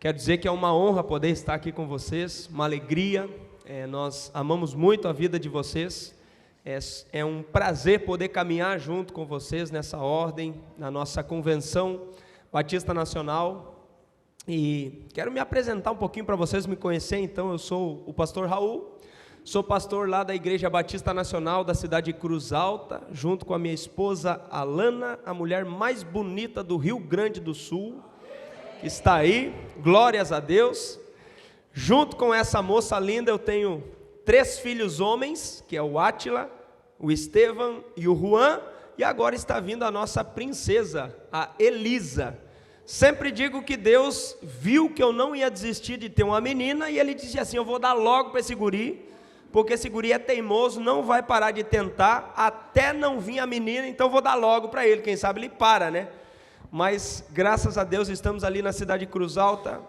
Quero dizer que é uma honra poder estar aqui com vocês, uma alegria, nós amamos muito a vida de vocês, é um prazer poder caminhar junto com vocês nessa ordem, na nossa Convenção Batista Nacional, e quero me apresentar um pouquinho para vocês me conhecerem. Então, eu sou o pastor Raul, sou pastor lá da Igreja Batista Nacional da cidade de Cruz Alta, junto com a minha esposa Alana, a mulher mais bonita do Rio Grande do Sul, que está aí, glórias a Deus. Junto com essa moça linda eu tenho 3 filhos homens, que é o Átila, o Estevam e o Juan, e agora está vindo a nossa princesa, a Elisa. Sempre digo que Deus viu que eu não ia desistir de ter uma menina, e Ele disse assim: eu vou dar logo para esse guri, porque esse guri é teimoso, não vai parar de tentar, até não vir a menina, então vou dar logo para ele, quem sabe ele para, né? Mas graças a Deus estamos ali na cidade de Cruz Alta,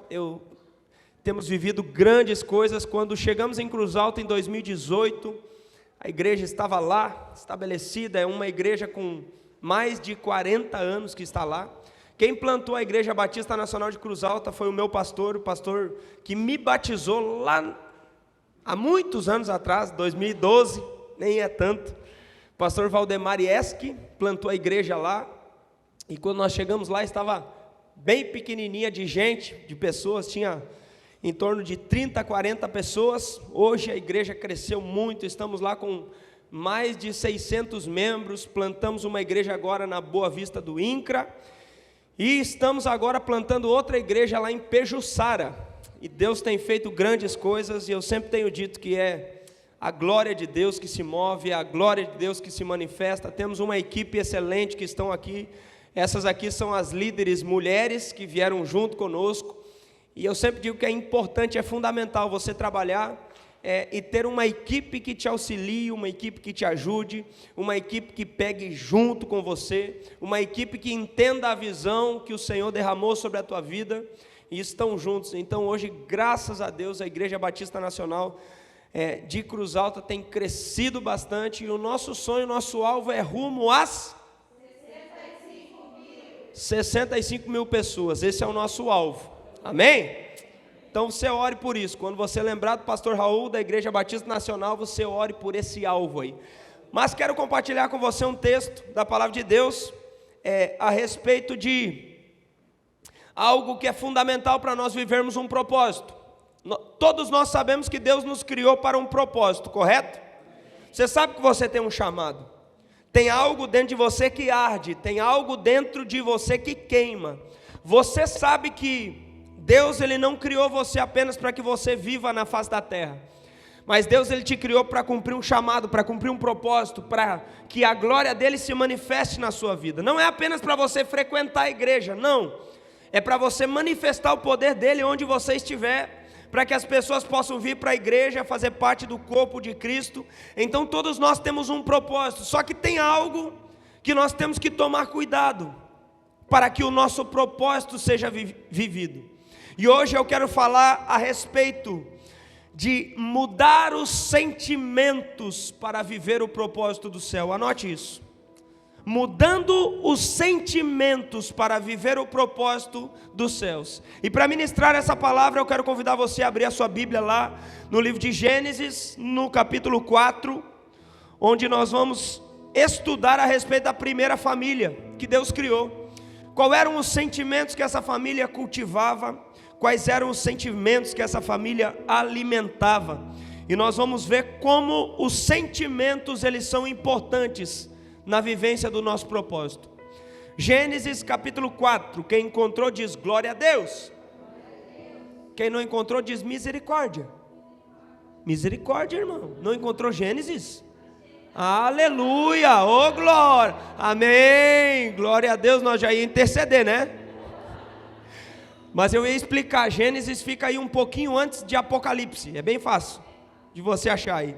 temos vivido grandes coisas. Quando chegamos em Cruz Alta em 2018, a igreja estava lá, estabelecida, é uma igreja com mais de 40 anos que está lá. Quem plantou a Igreja Batista Nacional de Cruz Alta foi o meu pastor, o pastor que me batizou lá há muitos anos atrás, 2012, nem é tanto. O pastor Valdemar Eschi plantou a igreja lá. E quando nós chegamos lá, estava bem pequenininha de gente, de pessoas, tinha em torno de 30, 40 pessoas. Hoje a igreja cresceu muito, estamos lá com mais de 600 membros, plantamos uma igreja agora na Boa Vista do INCRA, e estamos agora plantando outra igreja lá em Pejuçara, e Deus tem feito grandes coisas, e eu sempre tenho dito que é a glória de Deus que se move, é a glória de Deus que se manifesta. Temos uma equipe excelente que estão aqui. Essas aqui são as líderes mulheres que vieram junto conosco, e eu sempre digo que é importante, é fundamental você trabalhar e ter uma equipe que te auxilie, uma equipe que te ajude, uma equipe que pegue junto com você, uma equipe que entenda a visão que o Senhor derramou sobre a tua vida, e estão juntos. Então hoje, graças a Deus, a Igreja Batista Nacional de Cruz Alta tem crescido bastante, e o nosso sonho, o nosso alvo é rumo às 65 mil pessoas, esse é o nosso alvo, amém? Então você ore por isso, quando você lembrar do pastor Raul, da Igreja Batista Nacional, você ore por esse alvo aí. Mas quero compartilhar com você um texto da palavra de Deus, a respeito de algo que é fundamental para nós vivermos um propósito. Todos nós sabemos que Deus nos criou para um propósito, correto? Você sabe que você tem um chamado. Tem algo dentro de você que arde, tem algo dentro de você que queima. Você sabe que Deus, Ele não criou você apenas para que você viva na face da terra, mas Deus, Ele te criou para cumprir um chamado, para cumprir um propósito, para que a glória dEle se manifeste na sua vida. Não é apenas para você frequentar a igreja, não, é para você manifestar o poder dEle onde você estiver, para que as pessoas possam vir para a igreja, fazer parte do corpo de Cristo. Então todos nós temos um propósito, só que tem algo que nós temos que tomar cuidado, para que o nosso propósito seja vivido. E hoje eu quero falar a respeito de mudar os sentimentos para viver o propósito do céu. Anote isso. Mudando os sentimentos para viver o propósito dos céus. E para ministrar essa palavra, eu quero convidar você a abrir a sua Bíblia lá no livro de Gênesis, no capítulo 4, onde nós vamos estudar a respeito da primeira família que Deus criou. Quais eram os sentimentos que essa família cultivava, quais eram os sentimentos que essa família alimentava. E nós vamos ver como os sentimentos, eles são importantes na vivência do nosso propósito. Gênesis capítulo 4, quem encontrou diz glória a Deus. Quem não encontrou diz misericórdia. Misericórdia, irmão. Não encontrou Gênesis? Aleluia, ô glória, amém, glória a Deus. Nós já ia interceder, né? Mas eu ia explicar, Gênesis fica aí um pouquinho antes de Apocalipse, é bem fácil de você achar aí.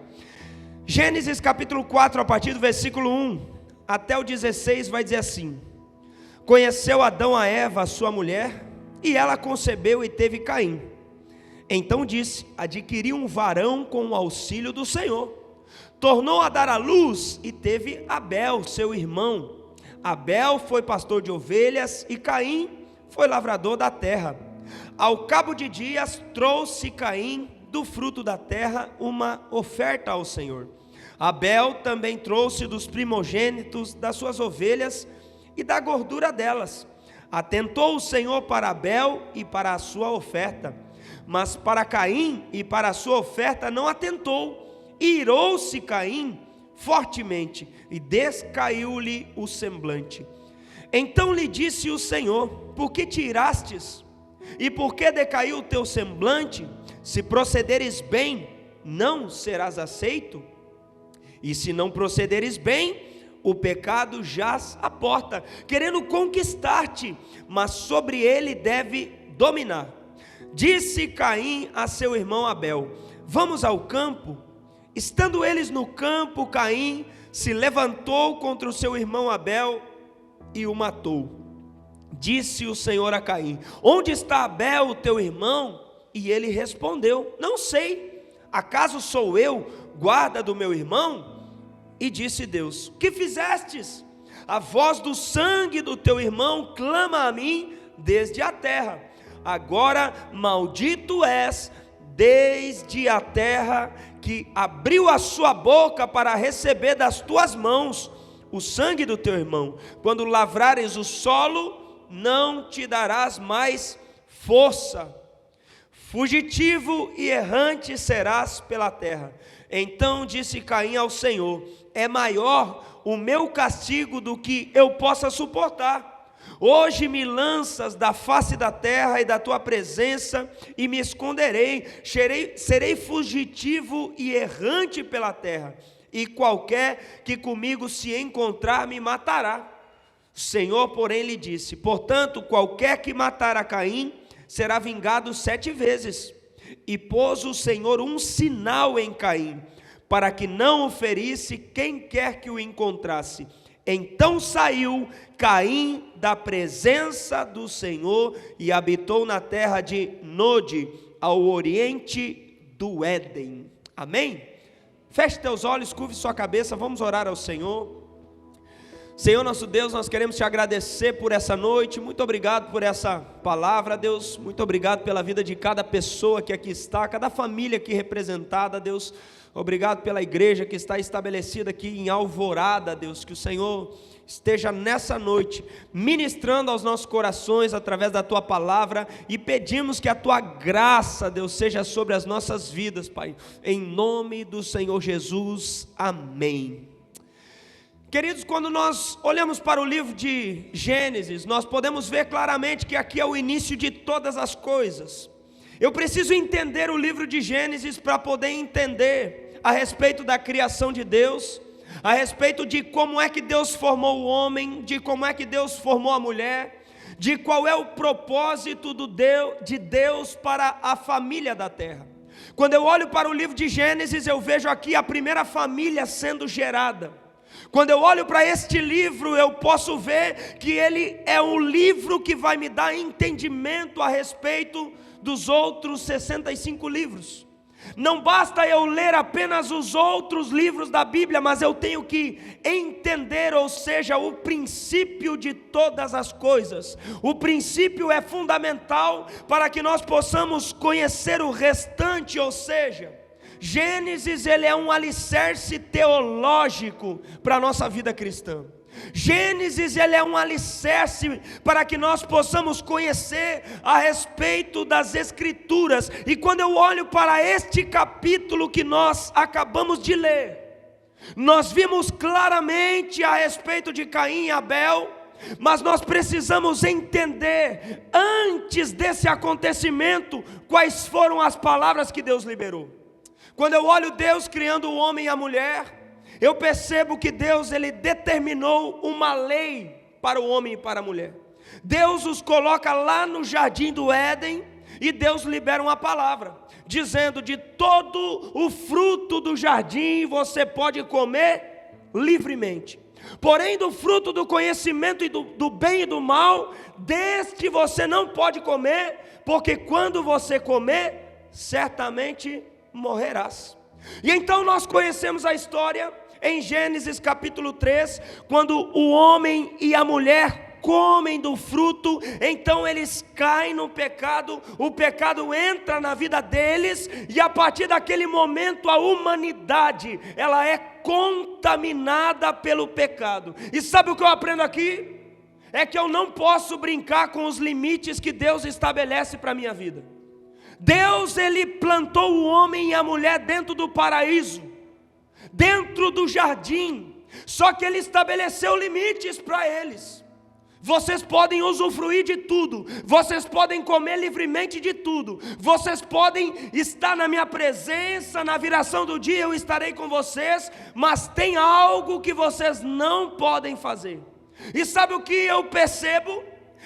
Gênesis capítulo 4, a partir do versículo 1 até o 16 vai dizer assim: conheceu Adão a Eva, a sua mulher, e ela concebeu e teve Caim. Então disse: adquiri um varão com o auxílio do Senhor. Tornou a dar à luz e teve Abel, seu irmão. Abel foi pastor de ovelhas e Caim foi lavrador da terra. Ao cabo de dias, trouxe Caim do fruto da terra uma oferta ao Senhor. Abel também trouxe dos primogênitos das suas ovelhas e da gordura delas. Atentou o Senhor para Abel e para a sua oferta, mas para Caim e para a sua oferta não atentou. Irou-se Caim fortemente e descaiu-lhe o semblante. Então lhe disse o Senhor: por que te irastes? E por que decaiu o teu semblante? Se procederes bem, não serás aceito. E se não procederes bem, o pecado jaz à porta, querendo conquistar-te, mas sobre ele deve dominar. Disse Caim a seu irmão Abel: vamos ao campo. Estando eles no campo, Caim se levantou contra o seu irmão Abel e o matou. Disse o Senhor a Caim: onde está Abel, o teu irmão? E ele respondeu: não sei. Acaso sou eu guarda do meu irmão? E disse Deus: que fizestes? A voz do sangue do teu irmão clama a mim desde a terra. Agora maldito és desde a terra, que abriu a sua boca para receber das tuas mãos o sangue do teu irmão. Quando lavrares o solo, não te darás mais força. Fugitivo e errante serás pela terra. Então disse Caim ao Senhor: é maior o meu castigo do que eu possa suportar. Hoje me lanças da face da terra e da tua presença, e me esconderei, serei fugitivo e errante pela terra, e qualquer que comigo se encontrar me matará. O Senhor, porém, lhe disse: portanto, qualquer que matar a Caim será vingado 7 vezes. E pôs o Senhor um sinal em Caim, para que não o ferisse quem quer que o encontrasse. Então saiu Caim da presença do Senhor e habitou na terra de Nod, ao oriente do Éden. Amém? Feche teus olhos, curve sua cabeça, vamos orar ao Senhor. Senhor nosso Deus, nós queremos te agradecer por essa noite. Muito obrigado por essa palavra, Deus. Muito obrigado pela vida de cada pessoa que aqui está, cada família aqui representada, Deus. Obrigado pela igreja que está estabelecida aqui em Alvorada, Deus. Que o Senhor esteja nessa noite ministrando aos nossos corações através da tua palavra, e pedimos que a tua graça, Deus, seja sobre as nossas vidas, Pai. Em nome do Senhor Jesus, amém. Queridos, quando nós olhamos para o livro de Gênesis, nós podemos ver claramente que aqui é o início de todas as coisas. Eu preciso entender o livro de Gênesis para poder entender a respeito da criação de Deus, a respeito de como é que Deus formou o homem, de como é que Deus formou a mulher, de qual é o propósito de Deus para a família da terra. Quando eu olho para o livro de Gênesis, eu vejo aqui a primeira família sendo gerada. Quando eu olho para este livro, eu posso ver que ele é um livro que vai me dar entendimento a respeito dos outros 65 livros. Não basta eu ler apenas os outros livros da Bíblia, mas eu tenho que entender, ou seja, o princípio de todas as coisas. O princípio é fundamental para que nós possamos conhecer o restante, ou seja, Gênesis, ele é um alicerce teológico para a nossa vida cristã. Gênesis, ele é um alicerce para que nós possamos conhecer a respeito das Escrituras. E quando eu olho para este capítulo que nós acabamos de ler, nós vimos claramente a respeito de Caim e Abel, mas nós precisamos entender, antes desse acontecimento, quais foram as palavras que Deus liberou. Quando eu olho Deus criando o homem e a mulher, eu percebo que Deus, ele determinou uma lei para o homem e para a mulher. Deus os coloca lá no jardim do Éden, e Deus libera uma palavra, dizendo: de todo o fruto do jardim você pode comer livremente, porém do fruto do conhecimento e do bem e do mal, deste você não pode comer, porque quando você comer, certamente morrerás. E então nós conhecemos a história em Gênesis capítulo 3, quando o homem e a mulher comem do fruto, então eles caem no pecado, o pecado entra na vida deles, e a partir daquele momento a humanidade, ela é contaminada pelo pecado. E sabe o que eu aprendo aqui? É que eu não posso brincar com os limites que Deus estabelece para a minha vida. Deus, Ele plantou o homem e a mulher dentro do paraíso, dentro do jardim, só que Ele estabeleceu limites para eles. Vocês podem usufruir de tudo, vocês podem comer livremente de tudo, vocês podem estar na minha presença, na viração do dia eu estarei com vocês, mas tem algo que vocês não podem fazer. E sabe o que eu percebo?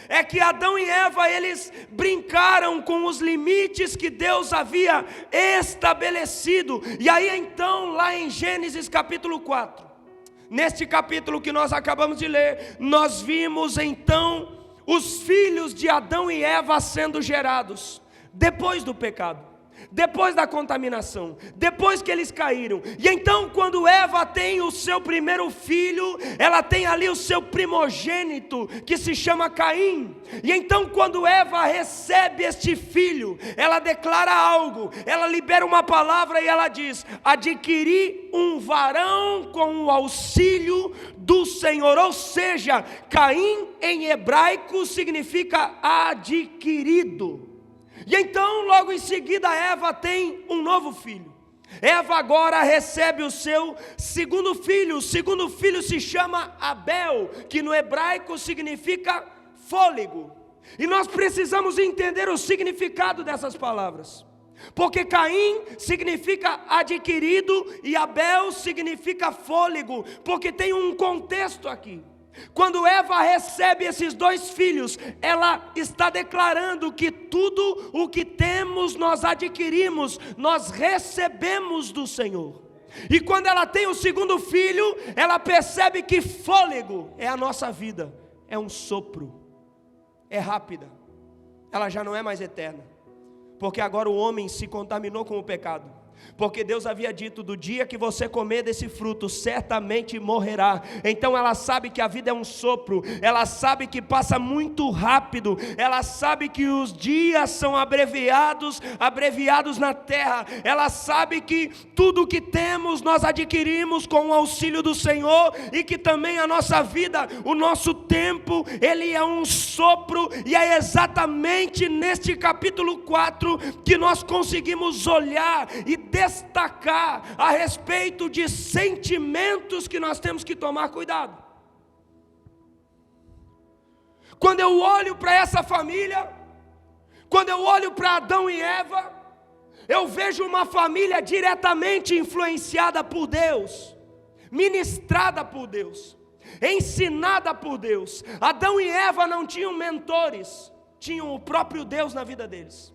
É que Adão e Eva, eles brincaram com os limites que Deus havia estabelecido. E aí então, lá em Gênesis capítulo 4, neste capítulo que nós acabamos de ler, nós vimos então os filhos de Adão e Eva sendo gerados depois do pecado, depois da contaminação, depois que eles caíram. E então quando Eva tem o seu primeiro filho, ela tem ali o seu primogênito, que se chama Caim. E então quando Eva recebe este filho, ela declara algo, ela libera uma palavra e ela diz: adquiri um varão com o auxílio do Senhor. Ou seja, Caim em hebraico significa adquirido. E então logo em seguida Eva tem um novo filho. Eva agora recebe o seu segundo filho. O segundo filho se chama Abel, que no hebraico significa fôlego. E nós precisamos entender o significado dessas palavras, porque Caim significa adquirido e Abel significa fôlego, porque tem um contexto aqui. Quando Eva recebe esses dois filhos, ela está declarando que tudo o que temos nós adquirimos, nós recebemos do Senhor. E quando ela tem o segundo filho, ela percebe que fôlego é a nossa vida, é um sopro, é rápida, ela já não é mais eterna, porque agora o homem se contaminou com o pecado. Porque Deus havia dito: do dia que você comer desse fruto, certamente morrerá. Então ela sabe que a vida é um sopro, ela sabe que passa muito rápido, ela sabe que os dias são abreviados na terra, ela sabe que tudo que temos nós adquirimos com o auxílio do Senhor, e que também a nossa vida, o nosso tempo, ele é um sopro. E é exatamente neste capítulo 4 que nós conseguimos olhar e destacar a respeito de sentimentos que nós temos que tomar cuidado. Quando eu olho para essa família, quando eu olho para Adão e Eva, eu vejo uma família diretamente influenciada por Deus, ministrada por Deus, ensinada por Deus. Adão e Eva não tinham mentores, tinham o próprio Deus na vida deles.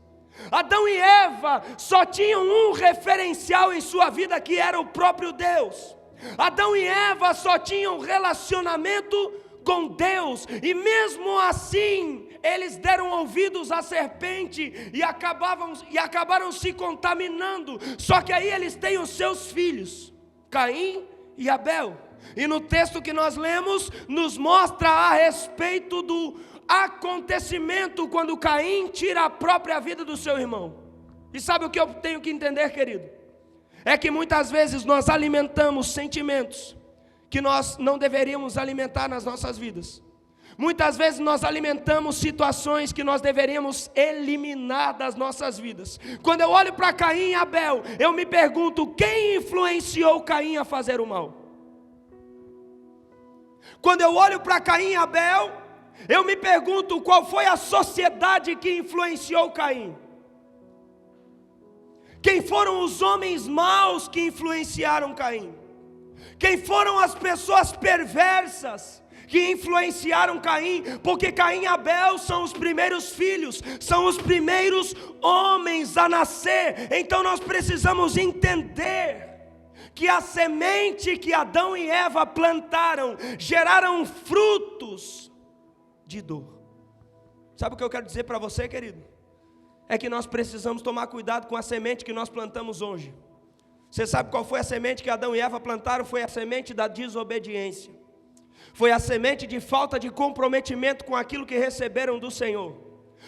Adão e Eva só tinham um referencial em sua vida, que era o próprio Deus. Adão e Eva só tinham relacionamento com Deus, e mesmo assim eles deram ouvidos à serpente e acabaram se contaminando. Só que aí eles têm os seus filhos, Caim e Abel, e no texto que nós lemos nos mostra a respeito do acontecimento quando Caim tira a própria vida do seu irmão. E sabe o que eu tenho que entender, querido? É que muitas vezes nós alimentamos sentimentos que nós não deveríamos alimentar nas nossas vidas. Muitas vezes nós alimentamos situações que nós deveríamos eliminar das nossas vidas. Quando eu olho para Caim e Abel, eu me pergunto: quem influenciou Caim a fazer o mal? Quando eu olho para Caim e Abel, eu me pergunto: qual foi a sociedade que influenciou Caim? Quem foram os homens maus que influenciaram Caim? Quem foram as pessoas perversas que influenciaram Caim? Porque Caim e Abel são os primeiros filhos, são os primeiros homens a nascer. Então nós precisamos entender que a semente que Adão e Eva plantaram geraram frutos de dor. Sabe o que eu quero dizer para você, querido? É que nós precisamos tomar cuidado com a semente que nós plantamos hoje. Você sabe qual foi a semente que Adão e Eva plantaram? Foi a semente da desobediência. Foi a semente de falta de comprometimento com aquilo que receberam do Senhor.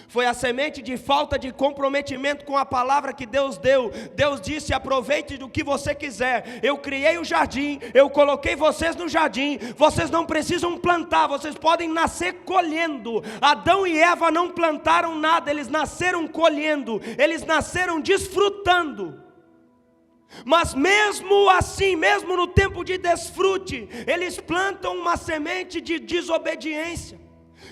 Foi a semente de falta de comprometimento com a palavra que Deus deu. Deus disse: aproveite do que você quiser. Eu criei o jardim, eu coloquei vocês no jardim. Vocês não precisam plantar, vocês podem nascer colhendo. Adão e Eva não plantaram nada, eles nasceram colhendo, eles nasceram desfrutando. Mas mesmo assim, mesmo no tempo de desfrute, eles plantam uma semente de desobediência,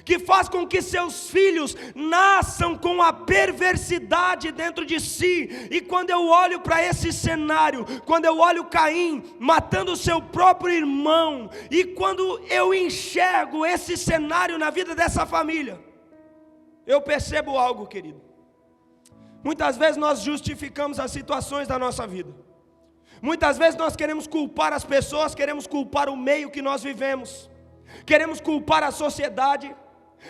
que faz com que seus filhos nasçam com a perversidade dentro de si. E quando eu olho para esse cenário, quando eu olho Caim matando o seu próprio irmão, e quando eu enxergo esse cenário na vida dessa família, eu percebo algo, querido. Muitas vezes nós justificamos as situações da nossa vida. Muitas vezes nós queremos culpar as pessoas, queremos culpar o meio que nós vivemos, queremos culpar a sociedade,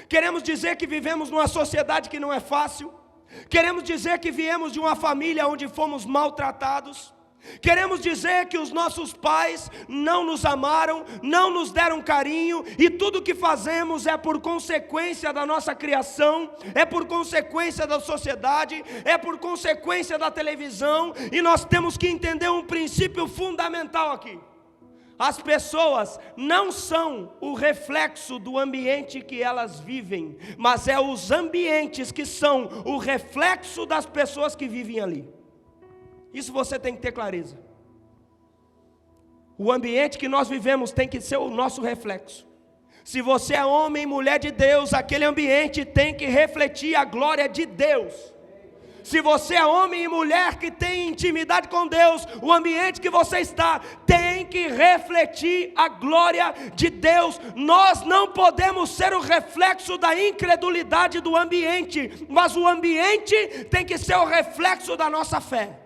queremos dizer que vivemos numa sociedade que não é fácil, queremos dizer que viemos de uma família onde fomos maltratados, queremos dizer que os nossos pais não nos amaram, não nos deram carinho, e tudo que fazemos é por consequência da nossa criação, é por consequência da sociedade, é por consequência da televisão. E nós temos que entender um princípio fundamental aqui: as pessoas não são o reflexo do ambiente que elas vivem, mas é os ambientes que são o reflexo das pessoas que vivem ali. Isso você tem que ter clareza. O ambiente que nós vivemos tem que ser o nosso reflexo. Se você é homem e mulher de Deus, aquele ambiente tem que refletir a glória de Deus. Se você é homem e mulher que tem intimidade com Deus, o ambiente que você está tem que refletir a glória de Deus. Nós não podemos ser o reflexo da incredulidade do ambiente, mas o ambiente tem que ser o reflexo da nossa fé.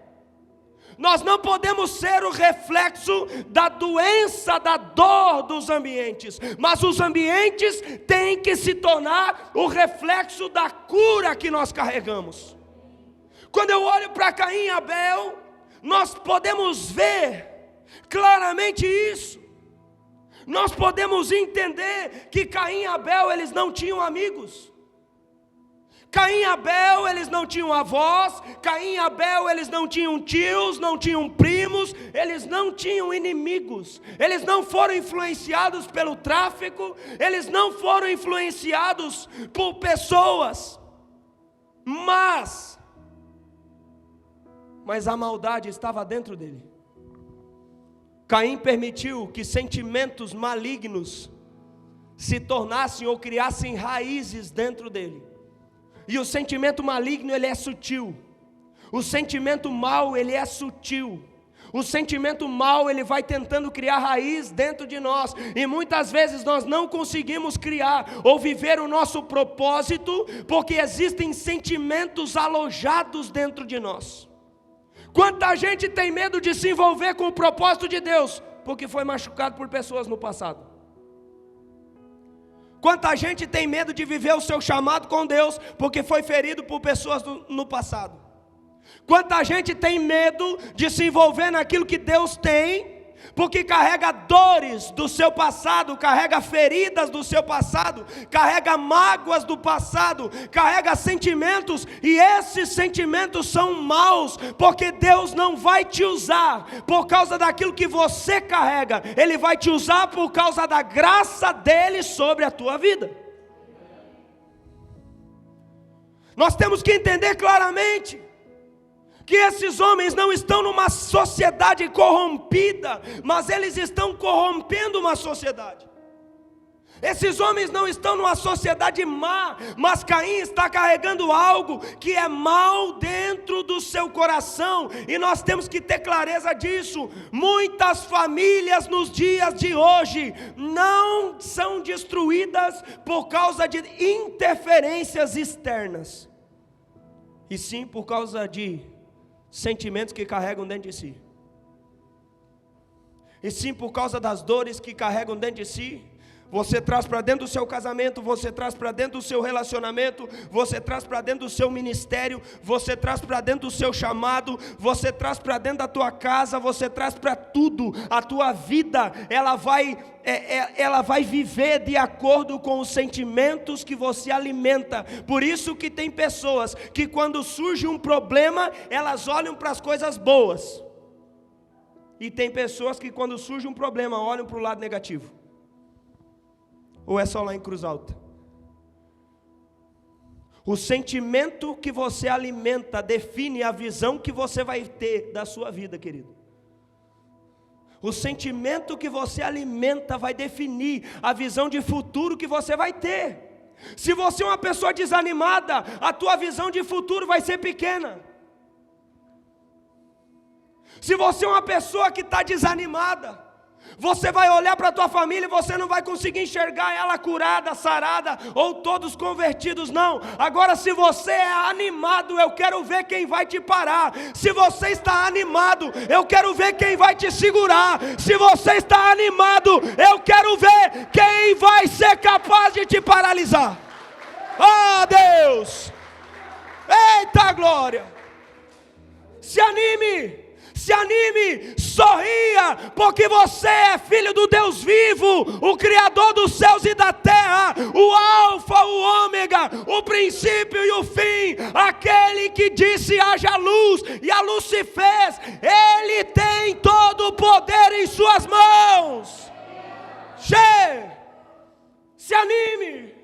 Nós não podemos ser o reflexo da doença, da dor dos ambientes, mas os ambientes têm que se tornar o reflexo da cura que nós carregamos. Quando eu olho para Caim e Abel, nós podemos ver claramente isso. Nós podemos entender que Caim e Abel, eles não tinham amigos. Caim e Abel, eles não tinham avós. Caim e Abel, eles não tinham tios, não tinham primos, eles não tinham inimigos. Eles não foram influenciados pelo tráfico, eles não foram influenciados por pessoas, mas a maldade estava dentro dele. Caim permitiu que sentimentos malignos se tornassem ou criassem raízes dentro dele. E o sentimento maligno, ele é sutil. O sentimento mau, ele é sutil. O sentimento mau, ele vai tentando criar raiz dentro de nós. E muitas vezes nós não conseguimos criar ou viver o nosso propósito, porque existem sentimentos alojados dentro de nós. Quanta gente tem medo de se envolver com o propósito de Deus, porque foi machucado por pessoas no passado. Quanta gente tem medo de viver o seu chamado com Deus, porque foi ferido por pessoas no passado. Quanta gente tem medo de se envolver naquilo que Deus tem, porque carrega dores do seu passado, carrega feridas do seu passado, carrega mágoas do passado, carrega sentimentos, e esses sentimentos são maus, porque Deus não vai te usar por causa daquilo que você carrega, Ele vai te usar por causa da graça dEle sobre a tua vida. Nós temos que entender claramente que esses homens não estão numa sociedade corrompida, mas eles estão corrompendo uma sociedade. Esses homens não estão numa sociedade má, mas Caim está carregando algo que é mal dentro do seu coração, e nós temos que ter clareza disso. Muitas famílias nos dias de hoje não são destruídas por causa de interferências externas, e sim por causa de sentimentos que carregam dentro de si, e sim por causa das dores que carregam dentro de si. você traz para dentro do seu casamento, você traz para dentro do seu relacionamento, você traz para dentro do seu ministério, você traz para dentro do seu chamado, você traz para dentro da tua casa, você traz para tudo. A tua vida, ela vai viver de acordo com os sentimentos que você alimenta. Por isso que tem pessoas que quando surge um problema, elas olham para as coisas boas, e tem pessoas que quando surge um problema, olham para o lado negativo. Ou é só lá em Cruz Alta? O sentimento que você alimenta define a visão que você vai ter da sua vida, querido. O sentimento que você alimenta vai definir a visão de futuro que você vai ter. Se você é uma pessoa desanimada, a tua visão de futuro vai ser pequena. Se você é uma pessoa que está desanimada, você vai olhar para a tua família e você não vai conseguir enxergar ela curada, sarada ou todos convertidos, não. Agora, se você é animado, eu quero ver quem vai te parar. Se você está animado, eu quero ver quem vai te segurar. Se você está animado, eu quero ver quem vai ser capaz de te paralisar. Ah, Deus! Eita glória! Se anime! Se anime, sorria, porque você é filho do Deus vivo, o Criador dos céus e da terra, o Alfa, o Ômega, o princípio e o fim, aquele que disse haja luz, e a luz se fez. Ele tem todo o poder em suas mãos. Se anime.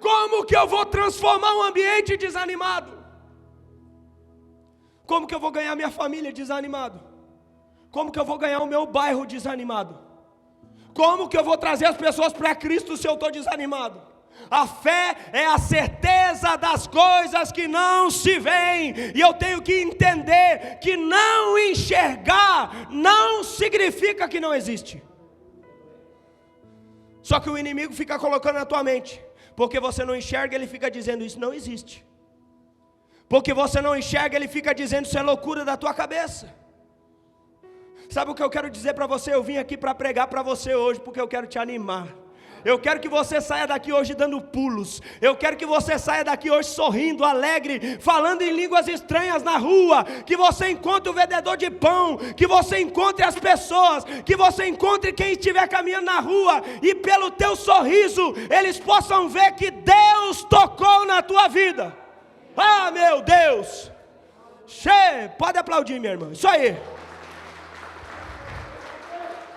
Como que eu vou transformar um ambiente desanimado? Como que eu vou ganhar minha família desanimado? Como que eu vou ganhar o meu bairro desanimado? Como que eu vou trazer as pessoas para Cristo se eu estou desanimado? A fé é a certeza das coisas que não se veem. E eu tenho que entender que não enxergar não significa que não existe. Só que o inimigo fica colocando na tua mente, porque você não enxerga, ele fica dizendo isso não existe. Porque você não enxerga, ele fica dizendo isso é loucura da tua cabeça. Sabe o que eu quero dizer para você? Eu vim aqui para pregar para você hoje, porque eu quero te animar. Eu quero que você saia daqui hoje dando pulos. Eu quero que você saia daqui hoje sorrindo, alegre, falando em línguas estranhas na rua. Que você encontre o vendedor de pão, que você encontre as pessoas, que você encontre quem estiver caminhando na rua, e pelo teu sorriso eles possam ver que Deus tocou na tua vida. Ah, meu Deus! Pode aplaudir, minha irmã. Isso aí.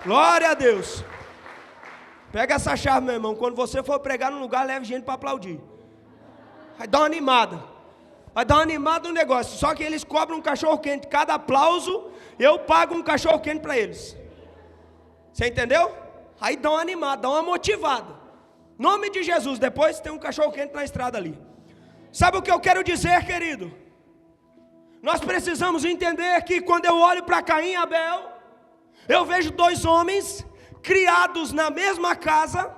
Glória a Deus. Pega essa chave, meu irmão. Quando você for pregar num lugar, leve gente para aplaudir. Vai dar uma animada. Vai dar uma animada no negócio. Só que eles cobram um cachorro quente. Cada aplauso, eu pago um cachorro quente para eles. Você entendeu? Aí dá uma animada, dá uma motivada. Em nome de Jesus. Depois tem um cachorro quente na estrada ali. Sabe o que eu quero dizer, querido? Nós precisamos entender que quando eu olho para Caim e Abel, eu vejo dois homens criados na mesma casa,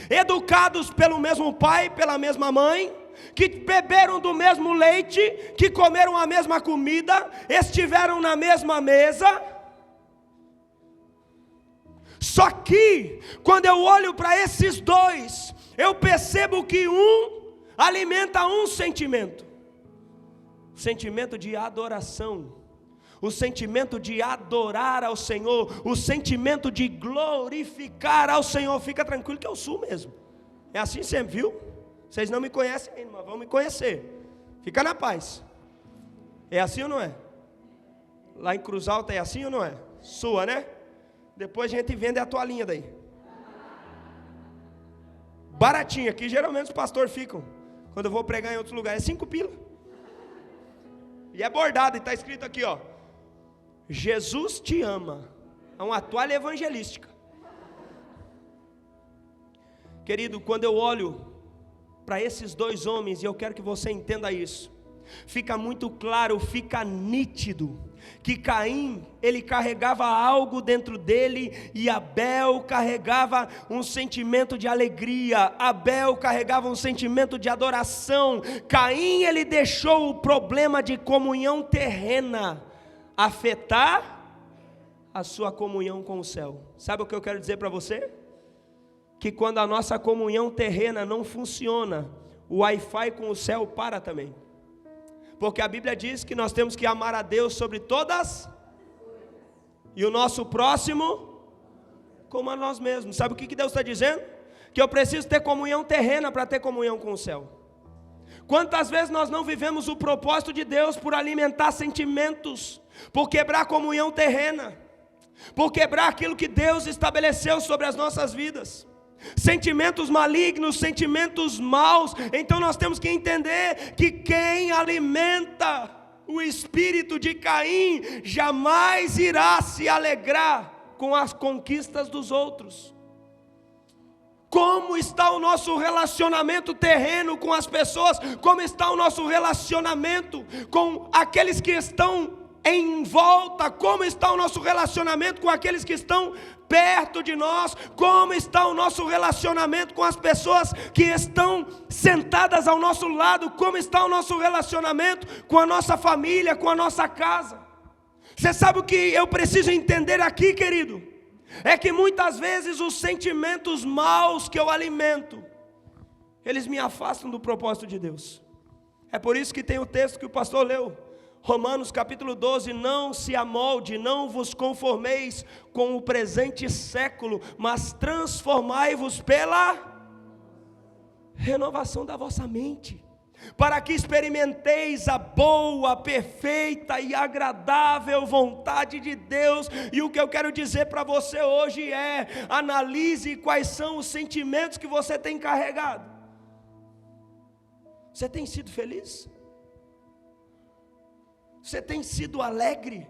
educados pelo mesmo pai, pela mesma mãe, que beberam do mesmo leite, que comeram a mesma comida, estiveram na mesma mesa. Só que, quando eu olho para esses dois, eu percebo que um alimenta um sentimento, o sentimento de adoração, o sentimento de adorar ao Senhor, o sentimento de glorificar ao Senhor. Fica tranquilo que eu sou mesmo, é assim sempre, viu? Vocês não me conhecem ainda, mas vão me conhecer. Fica na paz. É assim ou não é? Lá em Cruz Alta é assim ou não é? Sua, né? Depois a gente vende a toalhinha daí, baratinha, que geralmente os pastores ficam quando eu vou pregar em outros lugares, é 5 pila. E é bordado, e está escrito aqui, ó: Jesus te ama. É uma toalha evangelística. Querido, quando eu olho para esses dois homens, e eu quero que você entenda isso, fica muito claro, fica nítido, que Caim, ele carregava algo dentro dele, e Abel carregava um sentimento de alegria. Abel carregava um sentimento de adoração. Caim, ele deixou o problema de comunhão terrena afetar a sua comunhão com o céu. Sabe o que eu quero dizer para você? que quando a nossa comunhão terrena não funciona, o Wi-Fi com o céu para também. Porque a Bíblia diz que nós temos que amar a Deus sobre todas, e o nosso próximo como a nós mesmos. Sabe o que Deus está dizendo? Que eu preciso ter comunhão terrena para ter comunhão com o céu. Quantas vezes nós não vivemos o propósito de Deus por alimentar sentimentos, por quebrar a comunhão terrena, por quebrar aquilo que Deus estabeleceu sobre as nossas vidas, sentimentos malignos, sentimentos maus. Então nós temos que entender que quem alimenta o espírito de Caim jamais irá se alegrar com as conquistas dos outros. Como está o nosso relacionamento terreno com as pessoas? Como está o nosso relacionamento com aqueles que estão em volta? Como está o nosso relacionamento com aqueles que estão perto de nós? Como está o nosso relacionamento com as pessoas que estão sentadas ao nosso lado? Como está o nosso relacionamento com a nossa família, com a nossa casa? Você sabe o que eu preciso entender aqui, querido? É que muitas vezes os sentimentos maus que eu alimento, eles me afastam do propósito de Deus. É por isso que tem o texto que o pastor leu, Romanos capítulo 12, não se amolde, não vos conformeis com o presente século, mas transformai-vos pela renovação da vossa mente, para que experimenteis a boa, perfeita e agradável vontade de Deus. E o que eu quero dizer para você hoje é: analise quais são os sentimentos que você tem carregado. Você tem sido feliz? Você tem sido alegre?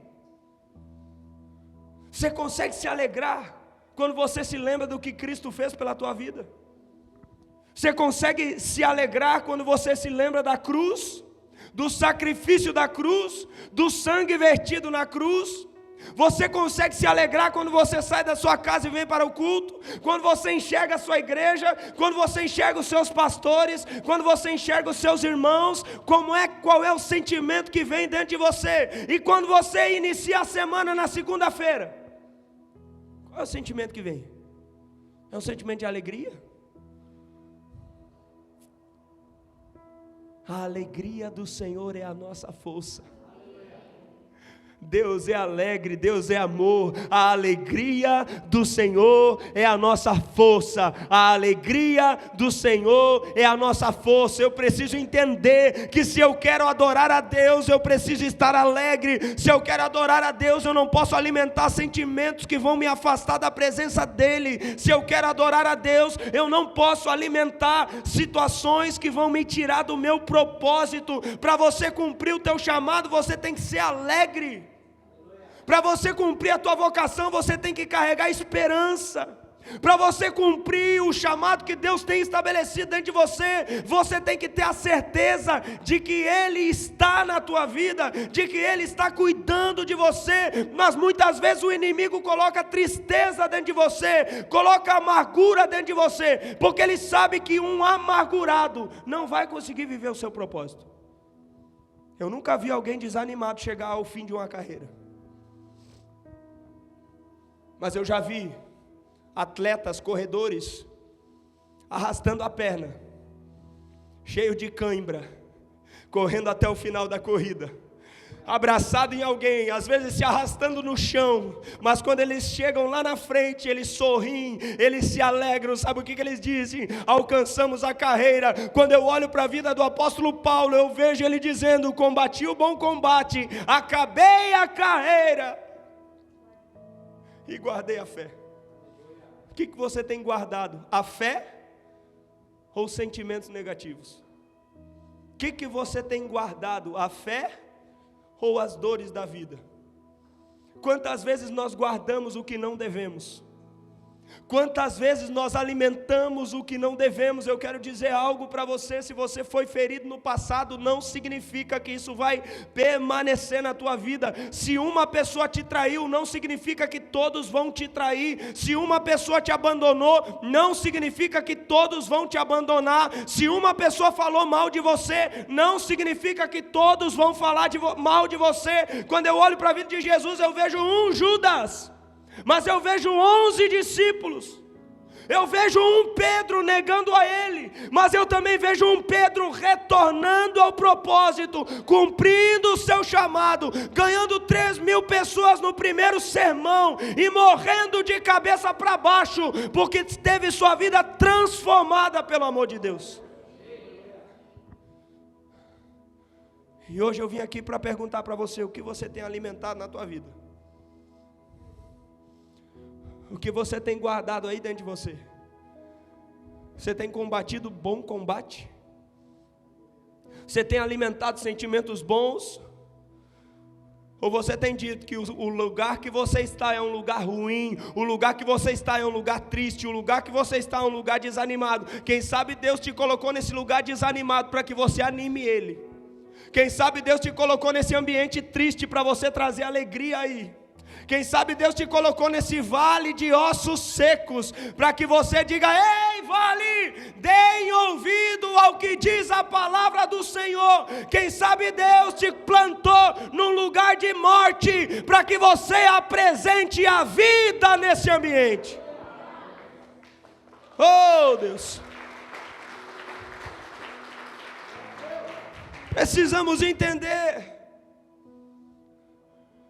Você consegue se alegrar quando você se lembra do que Cristo fez pela tua vida? Você consegue se alegrar quando você se lembra da cruz, do sacrifício da cruz, do sangue vertido na cruz? Você consegue se alegrar quando você sai da sua casa e vem para o culto? Quando você enxerga a sua igreja? Quando você enxerga os seus pastores? Quando você enxerga os seus irmãos? Qual é o sentimento que vem dentro de você? E quando você inicia a semana na segunda-feira, qual é o sentimento que vem? É um sentimento de alegria? A alegria do Senhor é a nossa força. Deus é alegre, Deus é amor. A alegria do Senhor é a nossa força. A alegria do Senhor é a nossa força. Eu preciso entender que se eu quero adorar a Deus, eu preciso estar alegre. Se eu quero adorar a Deus, eu não posso alimentar sentimentos que vão me afastar da presença dEle. Se eu quero adorar a Deus, eu não posso alimentar situações que vão me tirar do meu propósito. Para você cumprir o teu chamado, você tem que ser alegre. Para você cumprir a tua vocação, você tem que carregar esperança. Para você cumprir o chamado que Deus tem estabelecido dentro de você, você tem que ter a certeza de que Ele está na tua vida, de que Ele está cuidando de você. Mas muitas vezes o inimigo coloca tristeza dentro de você, coloca amargura dentro de você, porque ele sabe que um amargurado não vai conseguir viver o seu propósito. Eu nunca vi alguém desanimado chegar ao fim de uma carreira. Mas eu já vi atletas, corredores, arrastando a perna, cheio de cãibra, correndo até o final da corrida, abraçado em alguém, às vezes se arrastando no chão, mas quando eles chegam lá na frente, eles sorriem, eles se alegram. Sabe o que eles dizem? Alcançamos a carreira. Quando eu olho para a vida do apóstolo Paulo, eu vejo ele dizendo: combati o bom combate, acabei a carreira e guardei a fé. O que você tem guardado? A fé ou sentimentos negativos? O que você tem guardado? A fé ou as dores da vida? Quantas vezes nós guardamos o que não devemos? Quantas vezes nós alimentamos o que não devemos? Eu quero dizer algo para você: se você foi ferido no passado, não significa que isso vai permanecer na tua vida. Se uma pessoa te traiu, não significa que todos vão te trair. Se uma pessoa te abandonou, não significa que todos vão te abandonar. Se uma pessoa falou mal de você, não significa que todos vão falar mal de você. Quando eu olho para a vida de Jesus, eu vejo um Judas, mas eu vejo 11 discípulos. Eu vejo um Pedro negando a Ele, mas eu também vejo um Pedro retornando ao propósito, cumprindo o seu chamado, ganhando 3.000 pessoas no primeiro sermão e morrendo de cabeça para baixo, porque teve sua vida transformada pelo amor de Deus. E hoje eu vim aqui para perguntar para você: o que você tem alimentado na tua vida? O que você tem guardado aí dentro de você? Você tem combatido o bom combate? Você tem alimentado sentimentos bons? Ou você tem dito que o lugar que você está é um lugar ruim, o lugar que você está é um lugar triste, o lugar que você está é um lugar desanimado? Quem sabe Deus te colocou nesse lugar desanimado para que você anime ele. Quem sabe Deus te colocou nesse ambiente triste para você trazer alegria aí. Quem sabe Deus te colocou nesse vale de ossos secos para que você diga: ei, vale, deem ouvido ao que diz a palavra do Senhor. Quem sabe Deus te plantou num lugar de morte para que você apresente a vida nesse ambiente. Oh, Deus! Precisamos entender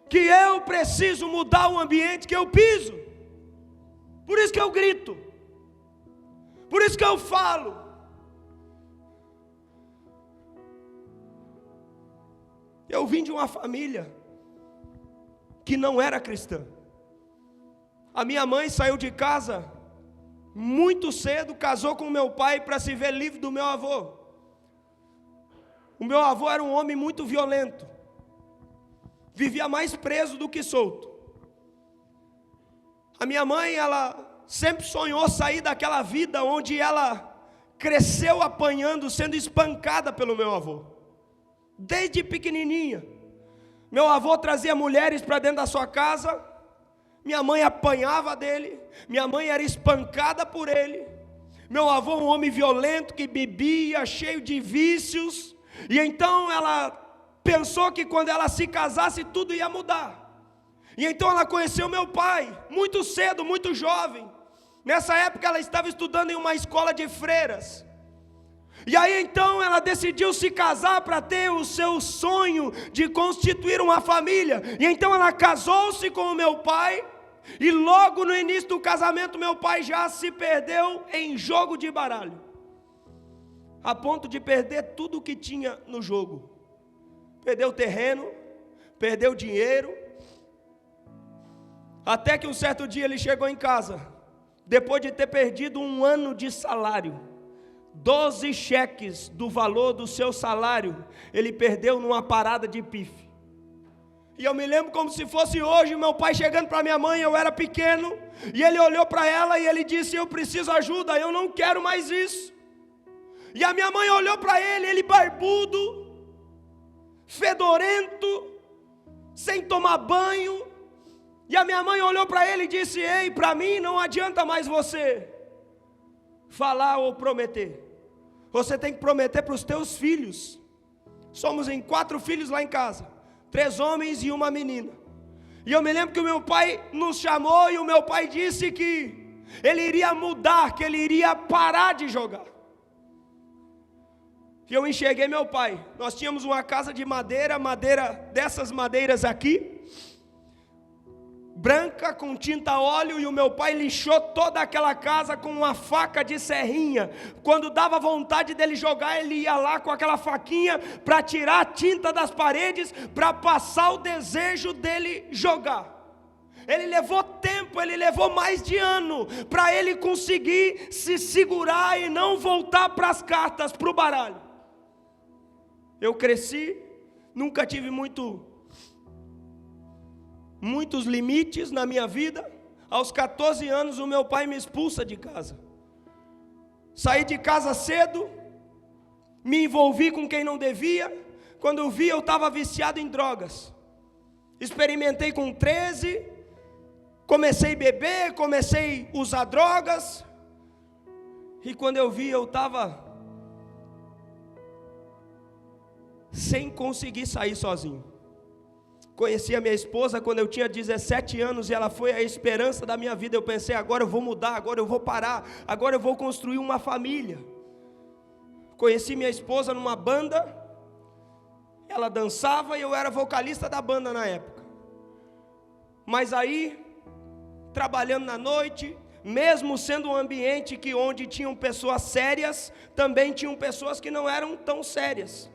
que eu preciso mudar o ambiente que eu piso. Por isso que eu grito, por isso que eu falo. Eu vim de uma família que não era cristã. A minha mãe saiu de casa muito cedo, casou com meu pai para se ver livre do meu avô. O meu avô era um homem muito violento, vivia mais preso do que solto. A minha mãe, ela sempre sonhou sair daquela vida onde ela cresceu apanhando, sendo espancada pelo meu avô. Desde pequenininha, meu avô trazia mulheres para dentro da sua casa, minha mãe apanhava dele, minha mãe era espancada por ele. Meu avô, um homem violento que bebia, cheio de vícios. E então ela pensou que quando ela se casasse tudo ia mudar. E então ela conheceu meu pai, muito cedo, muito jovem. Nessa época ela estava estudando em uma escola de freiras. E aí então ela decidiu se casar para ter o seu sonho de constituir uma família. E então ela casou-se com o meu pai. E logo no início do casamento meu pai já se perdeu em jogo de baralho, a ponto de perder tudo o que tinha no jogo. Perdeu o terreno, perdeu o dinheiro. Até que um certo dia ele chegou em casa, depois de ter perdido 1 ano de salário, 12 cheques do valor do seu salário, ele perdeu numa parada de pife. E eu me lembro como se fosse hoje, meu pai chegando para minha mãe, eu era pequeno, e ele olhou para ela e ele disse: eu preciso ajuda, eu não quero mais isso. E a minha mãe olhou para ele, ele barbudo, fedorento, sem tomar banho. E a minha mãe olhou para ele e disse: ei, para mim não adianta mais você falar ou prometer. Você tem que prometer para os teus filhos. Somos em 4 filhos lá em casa, 3 homens e uma menina. E eu me lembro que o meu pai nos chamou e o meu pai disse que ele iria mudar, que ele iria parar de jogar. E eu enxerguei meu pai. Nós tínhamos uma casa de madeira dessas madeiras aqui, branca, com tinta óleo, e o meu pai lixou toda aquela casa com uma faca de serrinha. Quando dava vontade dele jogar, ele ia lá com aquela faquinha para tirar a tinta das paredes, para passar o desejo dele jogar. Ele levou tempo, ele levou mais de ano para ele conseguir se segurar e não voltar para as cartas, para o baralho. Eu cresci, nunca tive muitos limites na minha vida. Aos 14 anos o meu pai me expulsa de casa. Saí de casa cedo, me envolvi com quem não devia. Quando eu vi, eu estava viciado em drogas. Experimentei com 13, comecei a beber, comecei a usar drogas. E quando eu vi, eu estava sem conseguir sair sozinho. Conheci a minha esposa quando eu tinha 17 anos e ela foi a esperança da minha vida. Eu pensei, agora eu vou mudar, agora eu vou parar, agora eu vou construir uma família. Conheci minha esposa numa banda, ela dançava e eu era vocalista da banda na época. Mas aí, trabalhando na noite, mesmo sendo um ambiente onde tinham pessoas sérias, também tinham pessoas que não eram tão sérias.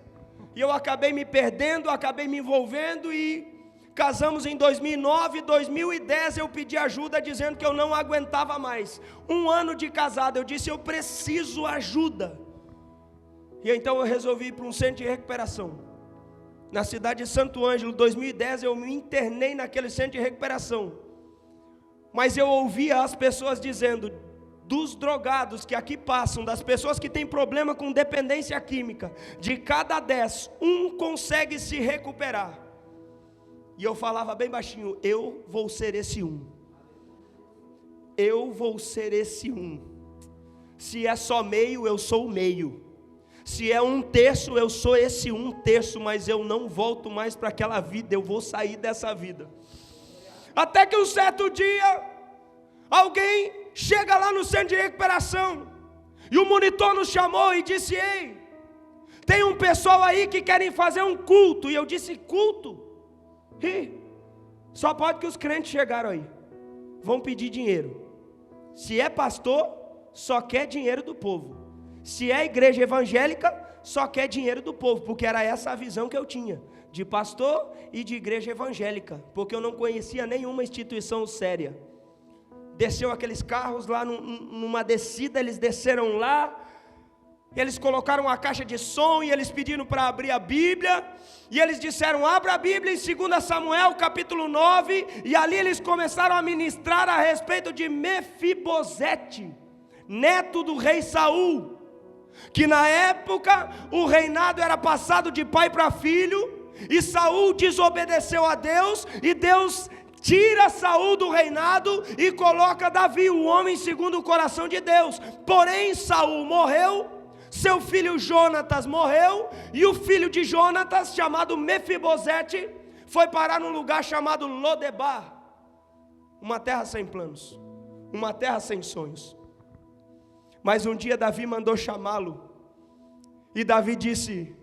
E eu acabei me perdendo, acabei me envolvendo e casamos em 2009, 2010 eu pedi ajuda dizendo que eu não aguentava mais. 1 ano de casado, eu disse, eu preciso ajuda. E então eu resolvi ir para um centro de recuperação. Na cidade de Santo Ângelo, 2010 eu me internei naquele centro de recuperação. Mas eu ouvia as pessoas dizendo, dos drogados que aqui passam, das pessoas que têm problema com dependência química, de cada 10, 1 consegue se recuperar. E eu falava bem baixinho, eu vou ser esse 1. Eu vou ser esse 1. Se é só meio, eu sou o meio. Se é 1/3, eu sou esse 1/3, mas eu não volto mais para aquela vida, eu vou sair dessa vida. Até que um certo dia, alguém chega lá no centro de recuperação, e o monitor nos chamou e disse, ei, tem um pessoal aí que querem fazer um culto. E eu disse, culto? Só pode que os crentes chegaram aí, vão pedir dinheiro. Se é pastor, só quer dinheiro do povo. Se é igreja evangélica, só quer dinheiro do povo, porque era essa a visão que eu tinha, de pastor e de igreja evangélica, porque eu não conhecia nenhuma instituição séria. Desceu aqueles carros lá numa descida, eles desceram lá, eles colocaram uma caixa de som e eles pediram para abrir a Bíblia, e eles disseram, abra a Bíblia em 2 Samuel capítulo 9, e ali eles começaram a ministrar a respeito de Mefibosete, neto do rei Saul, que na época o reinado era passado de pai para filho, e Saul desobedeceu a Deus, e Deus tira Saul do reinado e coloca Davi, o homem segundo o coração de Deus. Porém Saul morreu, seu filho Jonatas morreu, e o filho de Jonatas, chamado Mefibosete, foi parar num lugar chamado Lodebar, uma terra sem planos, uma terra sem sonhos. Mas um dia Davi mandou chamá-lo, e Davi disse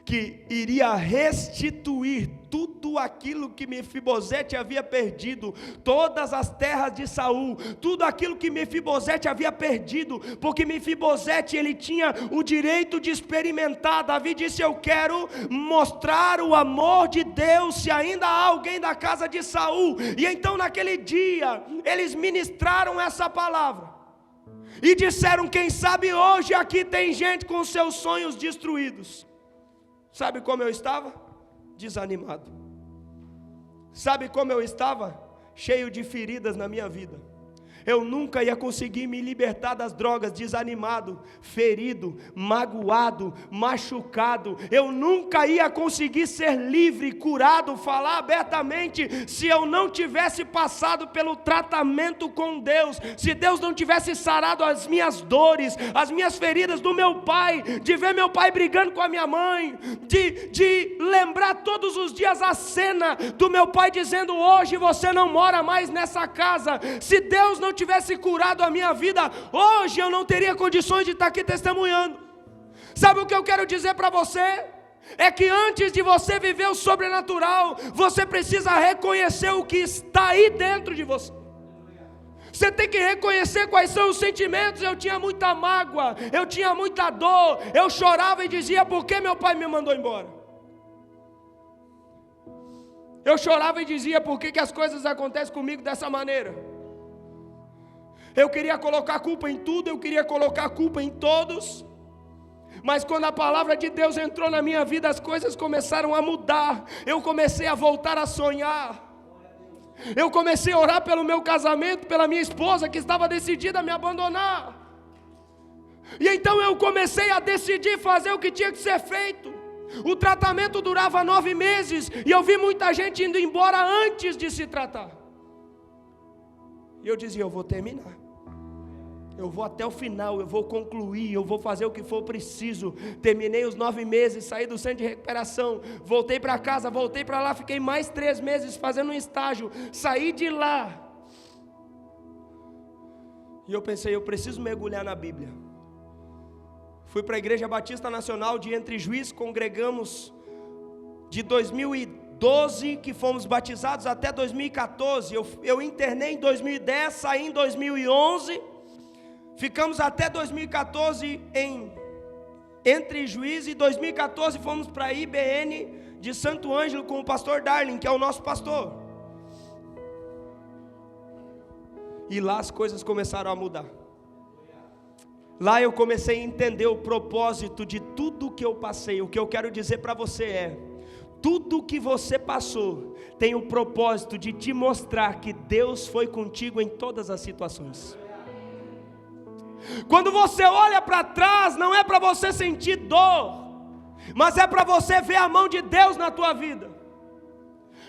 que iria restituir tudo aquilo que Mefibosete havia perdido, todas as terras de Saul, tudo aquilo que Mefibosete havia perdido, porque Mefibosete ele tinha o direito de experimentar. Davi disse, eu quero mostrar o amor de Deus, se ainda há alguém da casa de Saul. E então naquele dia, eles ministraram essa palavra, e disseram, quem sabe hoje aqui tem gente com seus sonhos destruídos. Sabe como eu estava? Desanimado. Sabe como eu estava? Cheio de feridas na minha vida. Eu nunca ia conseguir me libertar das drogas, desanimado, ferido, magoado, machucado. Eu nunca ia conseguir ser livre, curado, falar abertamente, se eu não tivesse passado pelo tratamento com Deus, se Deus não tivesse sarado as minhas dores, as minhas feridas do meu pai, de ver meu pai brigando com a minha mãe, de lembrar todos os dias a cena do meu pai dizendo, hoje você não mora mais nessa casa. Se Deus não tivesse curado a minha vida, hoje eu não teria condições de estar aqui testemunhando. Sabe o que eu quero dizer para você? É que antes de você viver o sobrenatural, você precisa reconhecer o que está aí dentro de você. Você tem que reconhecer quais são os sentimentos. Eu tinha muita mágoa, eu tinha muita dor, eu chorava e dizia, por que meu pai me mandou embora? Eu chorava e dizia, por que as coisas acontecem comigo dessa maneira? Eu queria colocar culpa em tudo, eu queria colocar culpa em todos, mas quando a palavra de Deus entrou na minha vida, as coisas começaram a mudar. Eu comecei a voltar a sonhar, eu comecei a orar pelo meu casamento, pela minha esposa que estava decidida a me abandonar, e então eu comecei a decidir fazer o que tinha que ser feito. O tratamento durava 9 meses, e eu vi muita gente indo embora antes de se tratar, e eu dizia, eu vou terminar, Eu vou até o final, eu vou concluir, eu vou fazer o que for preciso. Terminei os 9 meses, saí do centro de recuperação, voltei para casa, voltei para lá, fiquei mais 3 meses fazendo um estágio, saí de lá. E eu pensei, eu preciso mergulhar na Bíblia. Fui para a Igreja Batista Nacional de Entre Juiz, congregamos de 2012, que fomos batizados, até 2014. Eu internei em 2010, saí em 2011. Ficamos até 2014 em Entre Juiz, e em 2014 fomos para a IBN de Santo Ângelo com o pastor Darling, que é o nosso pastor. E lá as coisas começaram a mudar. Lá eu comecei a entender o propósito de tudo que eu passei. O que eu quero dizer para você é: tudo que você passou tem o propósito de te mostrar que Deus foi contigo em todas as situações. Quando você olha para trás, não é para você sentir dor, mas é para você ver a mão de Deus na tua vida.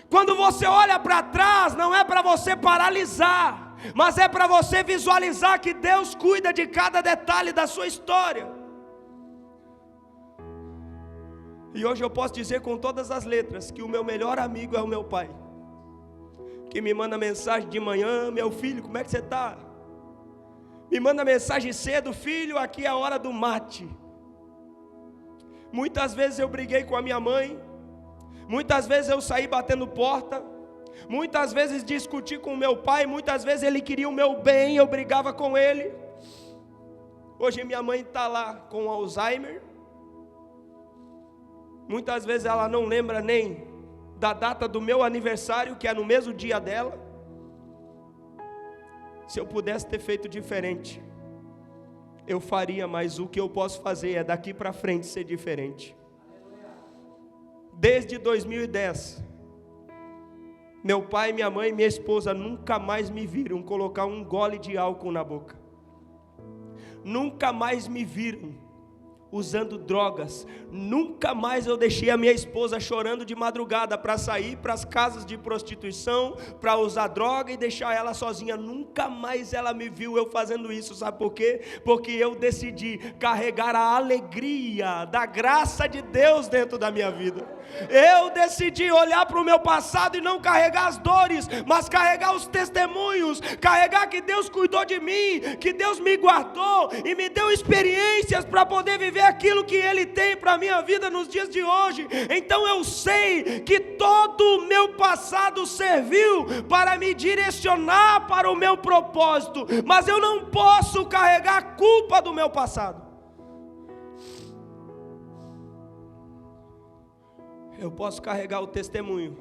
Quando você olha para trás, não é para você paralisar, mas é para você visualizar que Deus cuida de cada detalhe da sua história. E hoje eu posso dizer com todas as letras que o meu melhor amigo é o meu pai, que me manda mensagem de manhã: meu filho, como é que você está? Me manda mensagem cedo: filho, aqui é a hora do mate. Muitas vezes eu briguei com a minha mãe, muitas vezes eu saí batendo porta, muitas vezes discuti com o meu pai, muitas vezes ele queria o meu bem, eu brigava com ele. Hoje minha mãe está lá com Alzheimer. Muitas vezes ela não lembra nem da data do meu aniversário, que é no mesmo dia dela. Se eu pudesse ter feito diferente, eu faria, mas o que eu posso fazer é daqui para frente ser diferente. Desde 2010, meu pai, minha mãe e minha esposa nunca mais me viram colocar um gole de álcool na boca. Nunca mais me viram usando drogas. Nunca mais eu deixei a minha esposa chorando de madrugada para sair para as casas de prostituição, para usar droga e deixar ela sozinha. Nunca mais ela me viu eu fazendo isso. Sabe por quê? Porque eu decidi carregar a alegria da graça de Deus dentro da minha vida. Eu decidi olhar para o meu passado e não carregar as dores, mas carregar os testemunhos, carregar que Deus cuidou de mim, que Deus me guardou e me deu experiências para poder viver aquilo que Ele tem para a minha vida nos dias de hoje. Então eu sei que todo o meu passado serviu para me direcionar para o meu propósito, mas eu não posso carregar a culpa do meu passado. Eu posso carregar o testemunho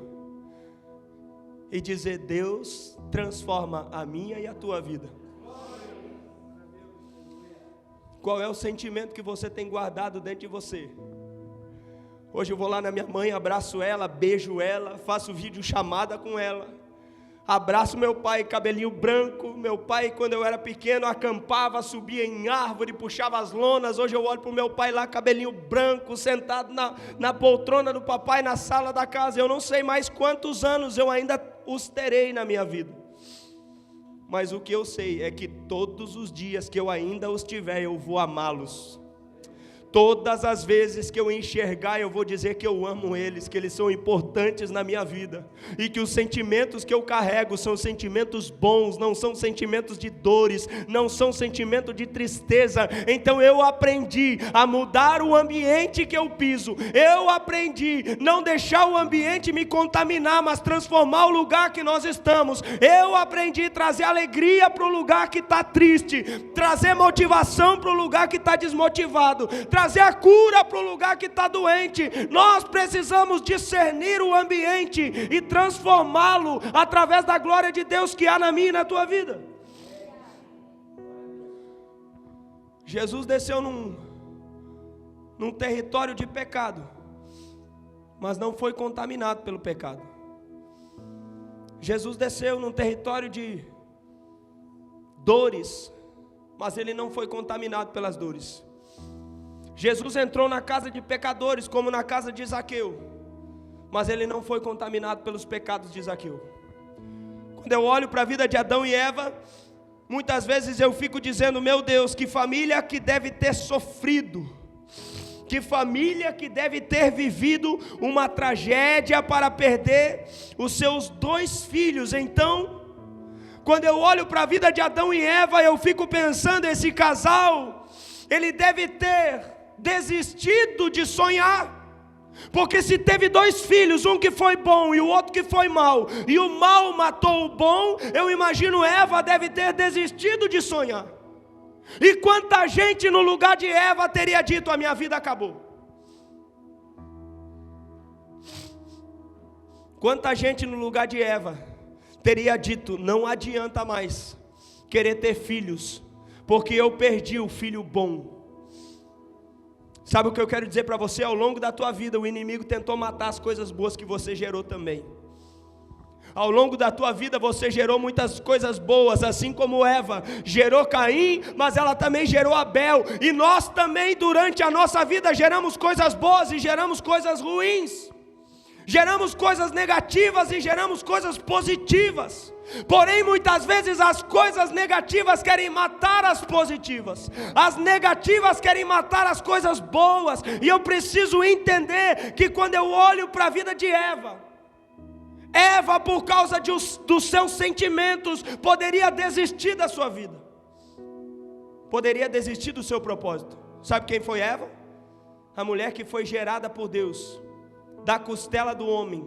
e dizer: Deus transforma a minha e a tua vida. Qual é o sentimento que você tem guardado dentro de você? Hoje eu vou lá na minha mãe, abraço ela, beijo ela, faço videochamada com ela. Abraço meu pai, cabelinho branco. Meu pai, quando eu era pequeno, acampava, subia em árvore, puxava as lonas. Hoje eu olho para o meu pai lá, cabelinho branco, sentado na poltrona do papai, na sala da casa. Eu não sei mais quantos anos eu ainda os terei na minha vida, mas o que eu sei é que todos os dias que eu ainda os tiver, eu vou amá-los. Todas as vezes que eu enxergar, eu vou dizer que eu amo eles, que eles são importantes na minha vida, e que os sentimentos que eu carrego são sentimentos bons, não são sentimentos de dores, não são sentimentos de tristeza. Então eu aprendi a mudar o ambiente que eu piso, eu aprendi não deixar o ambiente me contaminar, mas transformar o lugar que nós estamos. Eu aprendi a trazer alegria para o lugar que está triste, trazer motivação para o lugar que está desmotivado, trazer a cura para o lugar que está doente. Nós precisamos discernir o ambiente e transformá-lo através da glória de Deus que há na minha e na tua vida. Jesus desceu num território de pecado, mas não foi contaminado pelo pecado. Jesus desceu num território de dores, mas ele não foi contaminado pelas dores. Jesus entrou na casa de pecadores, como na casa de Zaqueu, mas ele não foi contaminado pelos pecados de Zaqueu. Quando eu olho para a vida de Adão e Eva, Muitas vezes eu fico dizendo, meu Deus, que família que deve ter sofrido, que família que deve ter vivido uma tragédia para perder os seus 2 filhos. Então, quando eu olho para a vida de Adão e Eva, eu fico pensando, esse casal, ele deve ter desistido de sonhar. Porque se teve 2 filhos, um que foi bom e o outro que foi mal, e o mal matou o bom, eu imagino Eva deve ter desistido de sonhar. E quanta gente no lugar de Eva teria dito, a minha vida acabou. Quanta gente no lugar de Eva teria dito, não adianta mais querer ter filhos, porque eu perdi o filho bom. Sabe o que eu quero dizer para você? Ao longo da tua vida, o inimigo tentou matar as coisas boas que você gerou também. Ao longo da tua vida você gerou muitas coisas boas, assim como Eva gerou Caim, mas ela também gerou Abel. E nós também durante a nossa vida geramos coisas boas e geramos coisas ruins. Geramos coisas negativas e geramos coisas positivas. Porém, muitas vezes as coisas negativas querem matar as positivas. As negativas querem matar as coisas boas. E eu preciso entender que quando eu olho para a vida de Eva, por causa dos seus sentimentos, poderia desistir da sua vida. Poderia desistir do seu propósito. Sabe quem foi Eva? A mulher que foi gerada por Deus da costela do homem,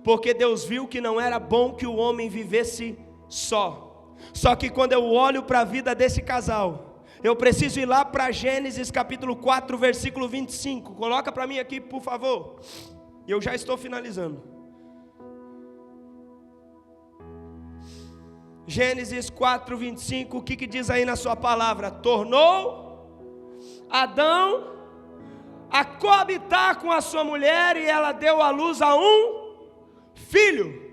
porque Deus viu que não era bom que o homem vivesse só. Só que quando eu olho para a vida desse casal, eu preciso ir lá para Gênesis capítulo 4, versículo 25, coloca para mim aqui por favor, eu já estou finalizando. Gênesis 4, 25, o que diz aí na sua palavra? Tornou Adão a coabitar com a sua mulher, e ela deu à luz a um filho,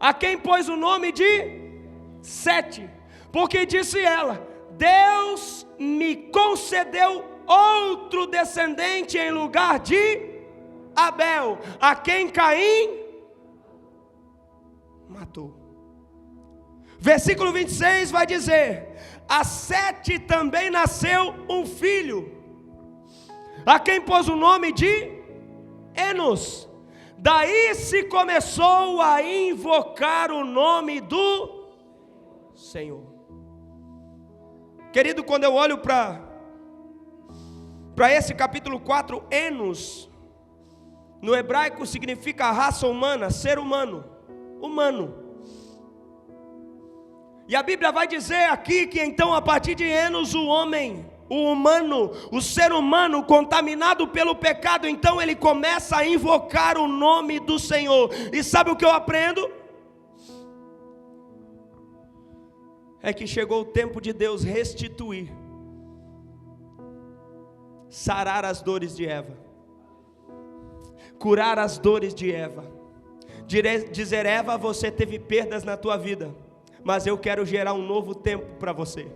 a quem pôs o nome de Sete, porque disse ela, Deus me concedeu outro descendente em lugar de Abel, a quem Caim matou. Versículo 26 vai dizer, a Sete também nasceu um filho, a quem pôs o nome de Enos. Daí se começou a invocar o nome do Senhor. Querido, quando eu olho para esse capítulo 4, Enos, no hebraico significa raça humana, ser humano, humano. E a Bíblia vai dizer aqui que então a partir de Enos o homem, o humano, o ser humano contaminado pelo pecado, então ele começa a invocar o nome do Senhor. E sabe o que eu aprendo? É que chegou o tempo de Deus restituir, sarar as dores de Eva, curar as dores de Eva, dizer, Eva, você teve perdas na tua vida, mas eu quero gerar um novo tempo para você.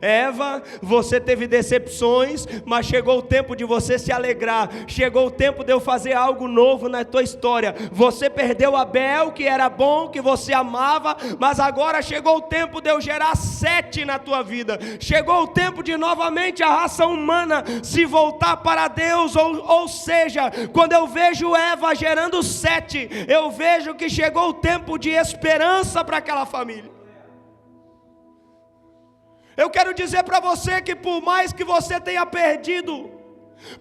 Eva, você teve decepções, mas chegou o tempo de você se alegrar. Chegou o tempo de eu fazer algo novo na tua história. Você perdeu Abel, que era bom, que você amava, mas agora chegou o tempo de eu gerar Sete na tua vida. Chegou o tempo de novamente a raça humana se voltar para Deus. Ou seja, quando eu vejo Eva gerando Sete, eu vejo que chegou o tempo de esperança para aquela família. Eu quero dizer para você que por mais que você tenha perdido,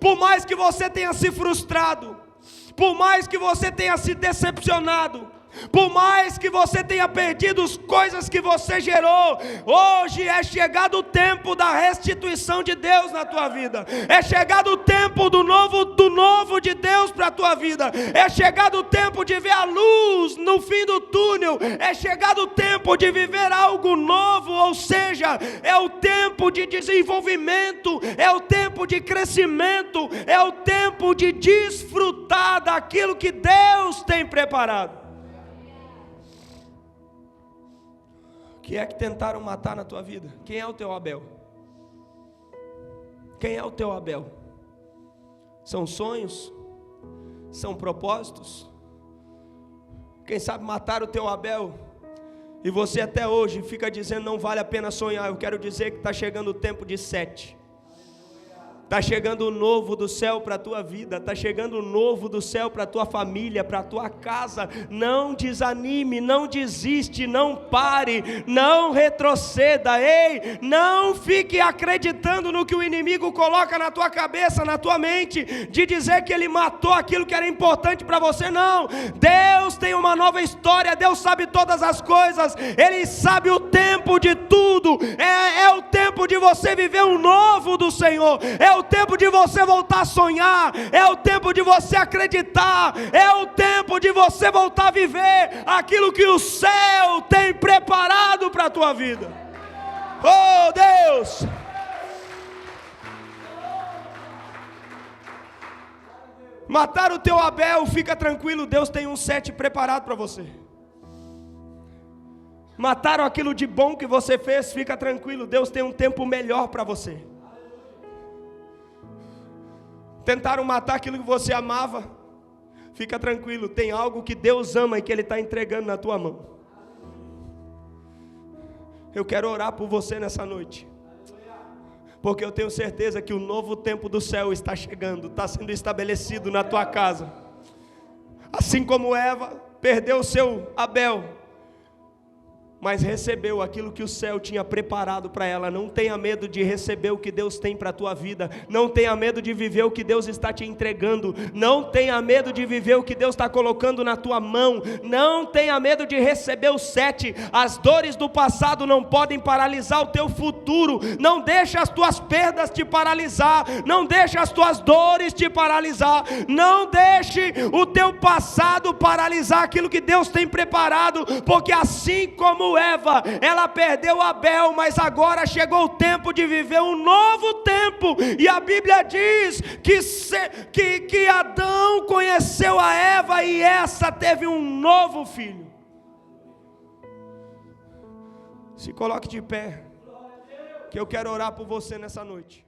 por mais que você tenha se frustrado, por mais que você tenha se decepcionado, por mais que você tenha perdido as coisas que você gerou, hoje é chegado o tempo da restituição de Deus na tua vida. É chegado o tempo do novo de Deus para a tua vida. É chegado o tempo de ver a luz no fim do túnel. É chegado o tempo de viver algo novo, ou seja, é o tempo de desenvolvimento, é o tempo de crescimento, é o tempo de desfrutar daquilo que Deus tem preparado. O que é que tentaram matar na tua vida? Quem é o teu Abel? Quem é o teu Abel? São sonhos? São propósitos? Quem sabe matar o teu Abel E você até hoje fica dizendo não vale a pena sonhar. Eu quero dizer que está chegando o tempo de 7. Está chegando o novo do céu para a tua vida, está chegando o novo do céu para a tua família, para a tua casa. Não desanime, não desiste, não pare, não retroceda. Ei, não fique acreditando no que o inimigo coloca na tua cabeça, na tua mente, de dizer que ele matou aquilo que era importante para você. Não, Deus tem uma nova história, Deus sabe todas as coisas, Ele sabe o tempo de tudo. É o tempo de você viver o novo do Senhor, é o tempo de você voltar a sonhar, é o tempo de você acreditar, é o tempo de você voltar a viver aquilo que o céu tem preparado para a tua vida. Oh Deus! Mataram o teu Abel, fica tranquilo, Deus tem um 7 preparado para você. Mataram aquilo de bom que você fez, fica tranquilo, Deus tem um tempo melhor para você. Tentaram matar aquilo que você amava, fica tranquilo, tem algo que Deus ama e que Ele está entregando na tua mão. Eu quero orar por você nessa noite, porque eu tenho certeza que o novo tempo do céu está chegando, está sendo estabelecido na tua casa. Assim como Eva perdeu o seu Abel, mas recebeu aquilo que o céu tinha preparado para ela. Não tenha medo de receber o que Deus tem para a tua vida, não tenha medo de viver o que Deus está te entregando, não tenha medo de viver o que Deus está colocando na tua mão, não tenha medo de receber o 7, as dores do passado não podem paralisar o teu futuro, não deixa as tuas perdas te paralisar, não deixa as tuas dores te paralisar, não deixe o teu passado paralisar aquilo que Deus tem preparado, porque assim como Eva, ela perdeu Abel, mas agora chegou o tempo de viver um novo tempo, e a Bíblia diz que Adão conheceu a Eva e essa teve um novo filho. Se coloque de pé, que eu quero orar por você nessa noite.